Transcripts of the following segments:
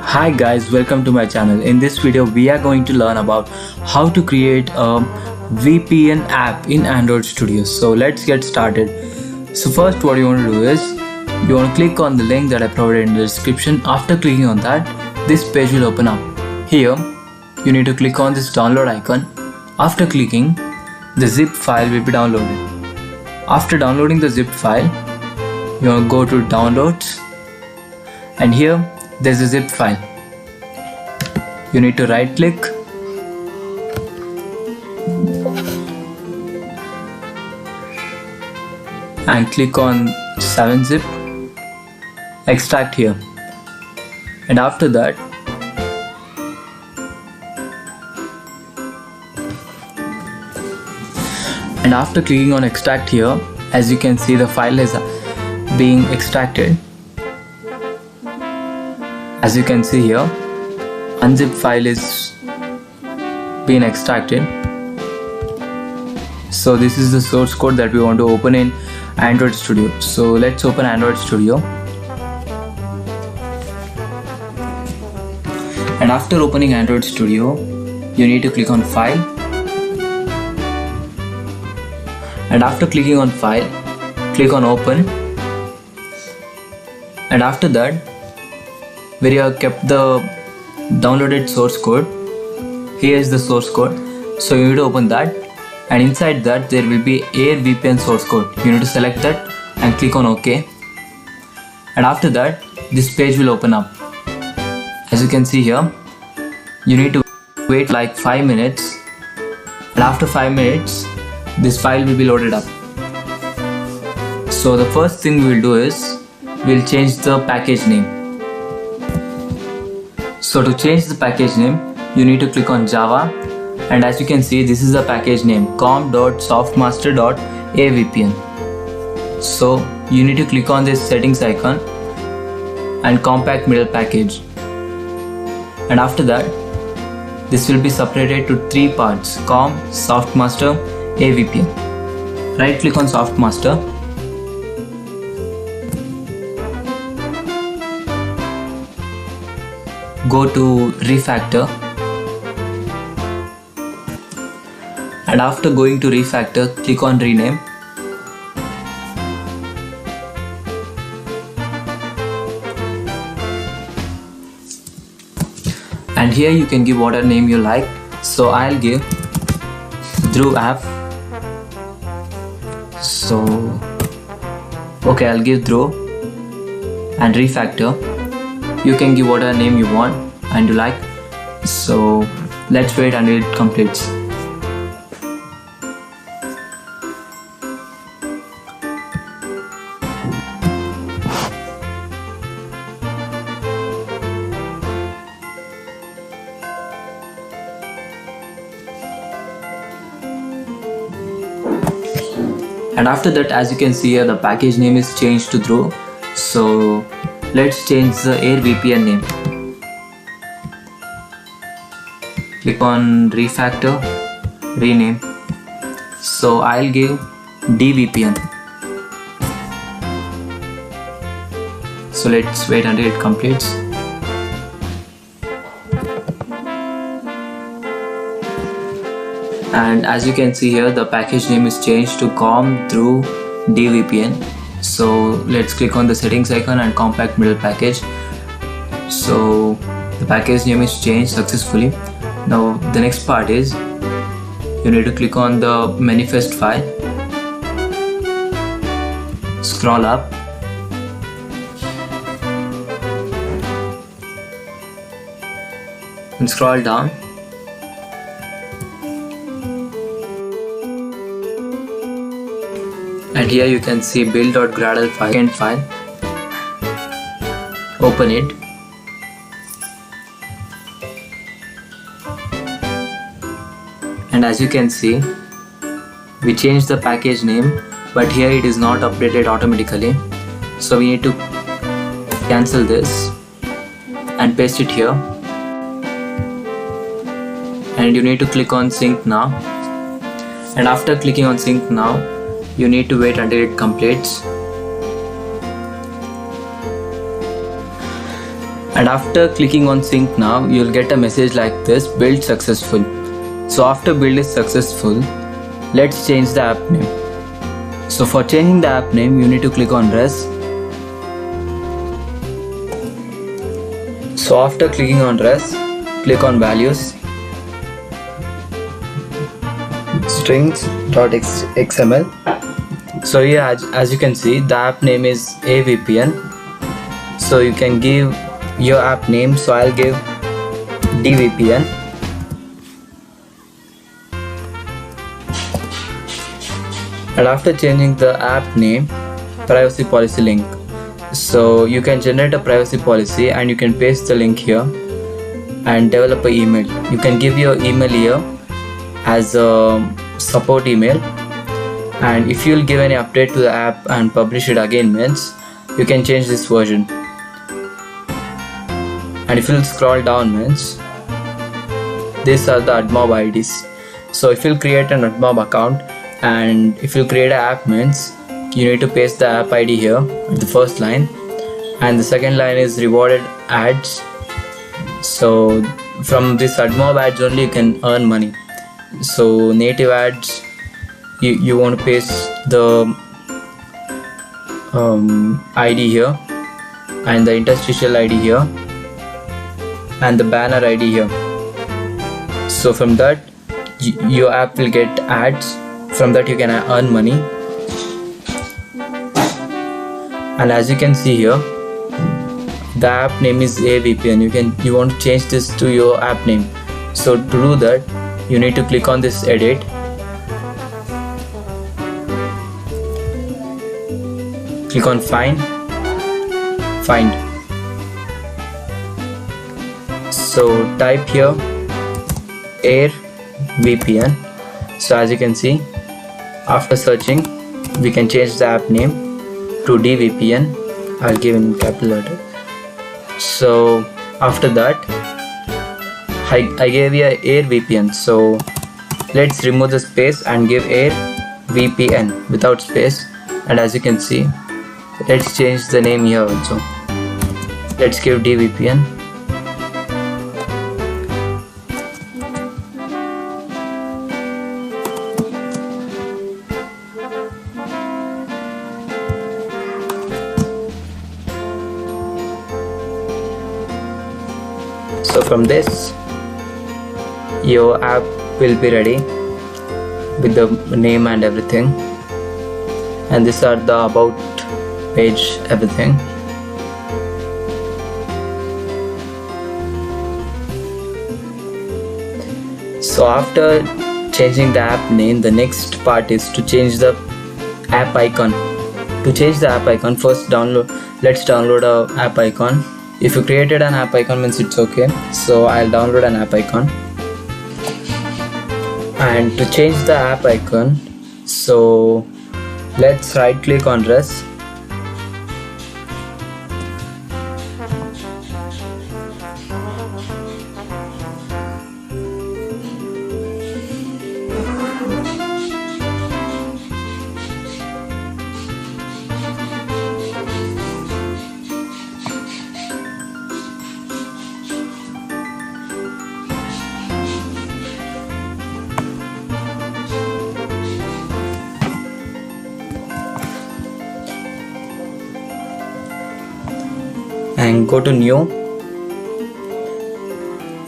Hi guys, welcome to my channel. In this video we are going to learn about how to create a VPN app in Android Studio. So let's get started. So first what you want to do is you want to click on the link that I provided in the description. After clicking on that, this page will open up. Here you need to click on this download icon. After clicking, the zip file will be downloaded. After downloading the zip file, you want to go to downloads, and here there's a zip file. You need to right click and click on 7-zip, extract here, and after that after clicking on extract here, as you can see the file is being extracted. As you can see here, unzip file is being extracted. So this is the source code that we want to open in Android Studio. So let's open Android Studio. And after opening Android Studio, you need to click on File. And after clicking on File, click on Open. And after that, where you have kept the downloaded source code, here is the source code. So you need to open that, and inside that there will be Air VPN source code. You need to select that and click on OK. And after that, this page will open up. As you can see here, you need to wait like 5 minutes, and after 5 minutes this file will be loaded up. So the first thing we will do is we'll change the package name. So to change the package name, you need to click on Java, and as you can see, this is the package name, com.softmaster.avpn. So you need to click on this settings icon and compact middle package, and after that this will be separated to 3 parts: com, softmaster, avpn. Right click on softmaster, go to refactor, and after going to refactor, click on rename. And here you can give whatever name you like. So I'll give Dhruv app. So okay, I'll give Dhruv, and refactor. You can give whatever name you want and you like. So let's wait until it completes. And after that, as you can see here, the package name is changed to Dhruv. So let's change the Air VPN name. Click on refactor, rename. So I'll give DVPN. So let's wait until it completes. And as you can see here, the package name is changed to com through DVPN. So let's click on the settings icon and compact middle package. So the package name is changed successfully. Now the next part is you need to click on the manifest file, scroll up, and scroll down. And here you can see build.gradle file. Open it. And as you can see, we changed the package name, but here it is not updated automatically. So we need to cancel this and paste it here. And you need to click on sync now. And after clicking on sync now, you need to wait until it completes. And after clicking on sync now, you'll get a message like this: build successful. So after build is successful, let's change the app name. So for changing the app name, you need to click on res. So after clicking on res, click on values, strings.xml. So here as you can see, the app name is AVPN. So you can give your app name. So I'll give DVPN. And after changing the app name, privacy policy link. So you can generate a privacy policy and you can paste the link here and develop an email. You can give your email here as a support email, and if you'll give any update to the app and publish it again means you can change this version. And if you'll scroll down means these are the AdMob IDs. So if you'll create an AdMob account and if you create an app means you need to paste the app ID here at the first line, and the second line is rewarded ads. So from this AdMob ads only you can earn money. So native ads, you want to paste the ID here and the interstitial ID here and the banner ID here. So from that your app will get ads. From that you can earn money. And as you can see here, the app name is AVPN. You want to change this to your app name. So to do that, you need to click on this edit. Click on find. So type here Air VPN. So as you can see, after searching, we can change the app name to DVPN. I'll give in capital letter. So after that, I gave you Air VPN. So let's remove the space and give Air VPN without space. And as you can see, let's change the name here also. Let's give DVPN. So from this, your app will be ready with the name and everything, and these are the about page, everything. So after changing the app name, the next part is to change the app icon. To change the app icon, first let's download a app icon. If you created an app icon means it's okay. So I'll download an app icon. And to change the app icon, so let's right click on res. And go to new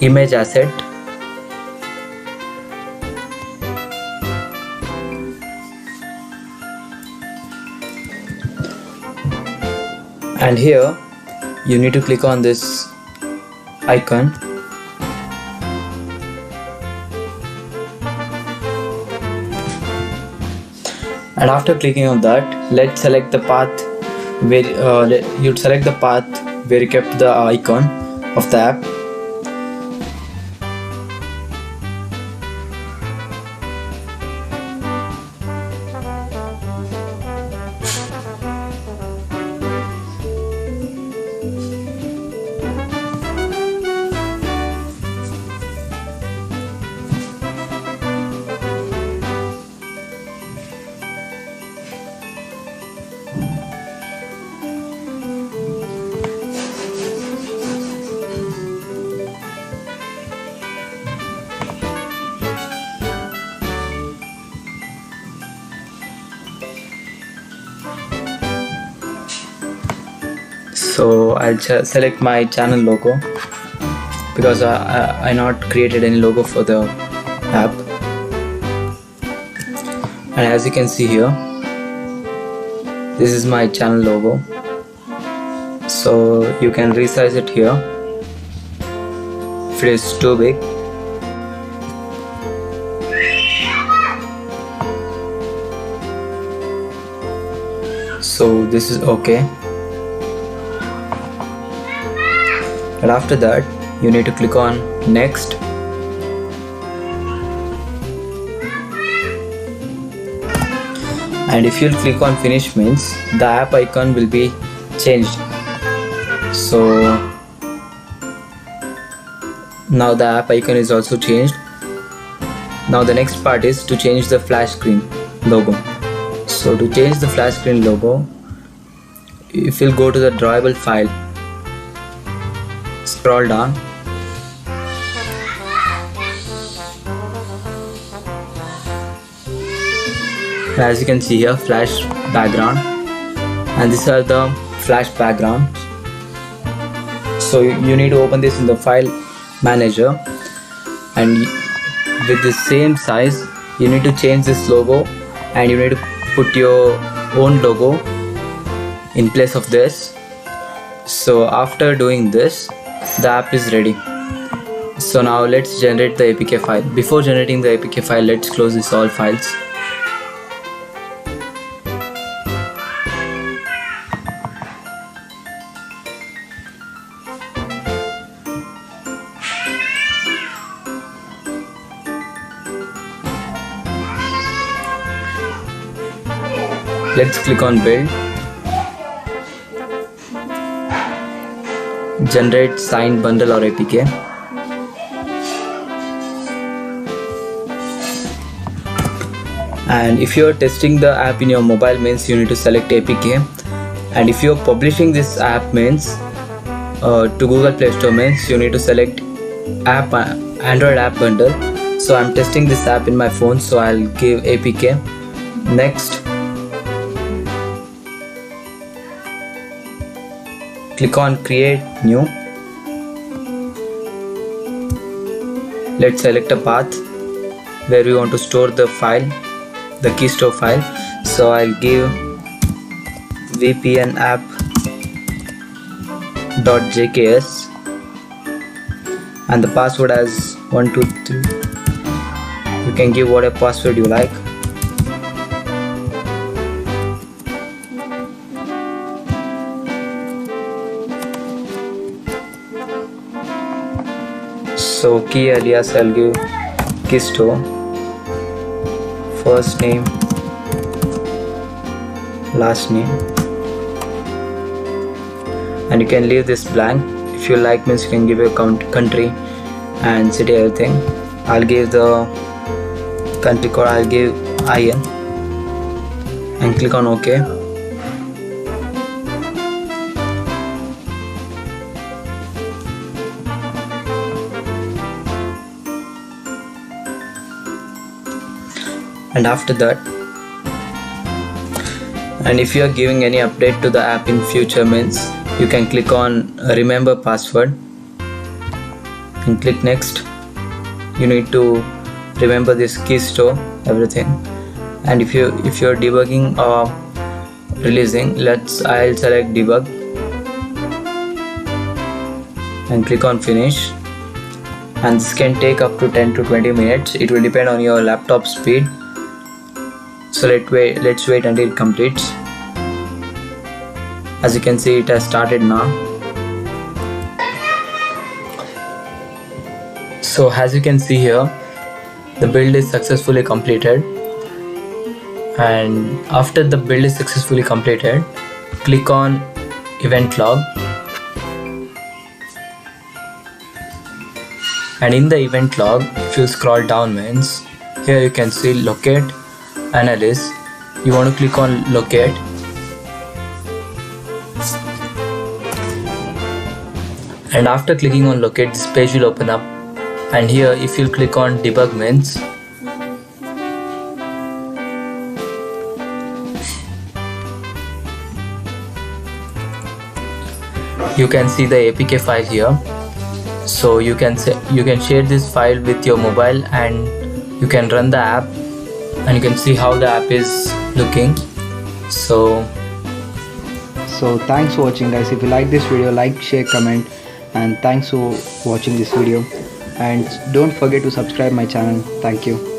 image asset, and here you need to click on this icon. And after clicking on that, let's select the path where you'd select the path where you kept the icon of the app. So I'll select my channel logo because I not created any logo for the app. And as you can see here, this is my channel logo, so you can resize it here if it is too big. So this is okay, and after that you need to click on next, and if you click on finish means the app icon will be changed. So now the app icon is also changed. Now the next part is to change the flash screen logo. So to change the flash screen logo, if you'll go to the drawable file, scroll down, as you can see here, flash background, and these are the flash backgrounds. So you need to open this in the file manager, and with the same size you need to change this logo, and you need to put your own logo in place of this. So after doing this, the app is ready. So now let's generate the APK file. Before generating the APK file, let's close this all files. Let's click on build, generate signed bundle or APK, and if you are testing the app in your mobile means you need to select APK, and if you are publishing this app means to Google Play Store means you need to select app Android app bundle. So I'm testing this app in my phone, so I'll give APK. Next, click on create new. Let's select a path where we want to store the file, the key store file. So I'll give VPN app.jks and the password as 123. You can give whatever password you like. So key alias, I'll give keystore, first name, last name, and you can leave this blank. If you like means you can give a country and city, everything. I'll give the country code, I'll give IN, and click on OK. And after that, and if you are giving any update to the app in future means you can click on remember password and click next. You need to remember this key store, everything. And if you're debugging or releasing, I'll select debug and click on finish, and this can take up to 10 to 20 minutes. It will depend on your laptop speed. So let's wait until it completes. As you can see, it has started now. So as you can see here, the build is successfully completed, and after the build is successfully completed, click on event log, and in the event log, if you scroll down means here you can see locate analyst. You want to click on locate, and after clicking on locate, this page will open up, and here if you click on debug means you can see the APK file here. So you can share this file with your mobile and you can run the app, and you can see how the app is looking. So thanks for watching, guys. If you like this video, like, share, comment, and thanks for watching this video, and don't forget to subscribe my channel. Thank you.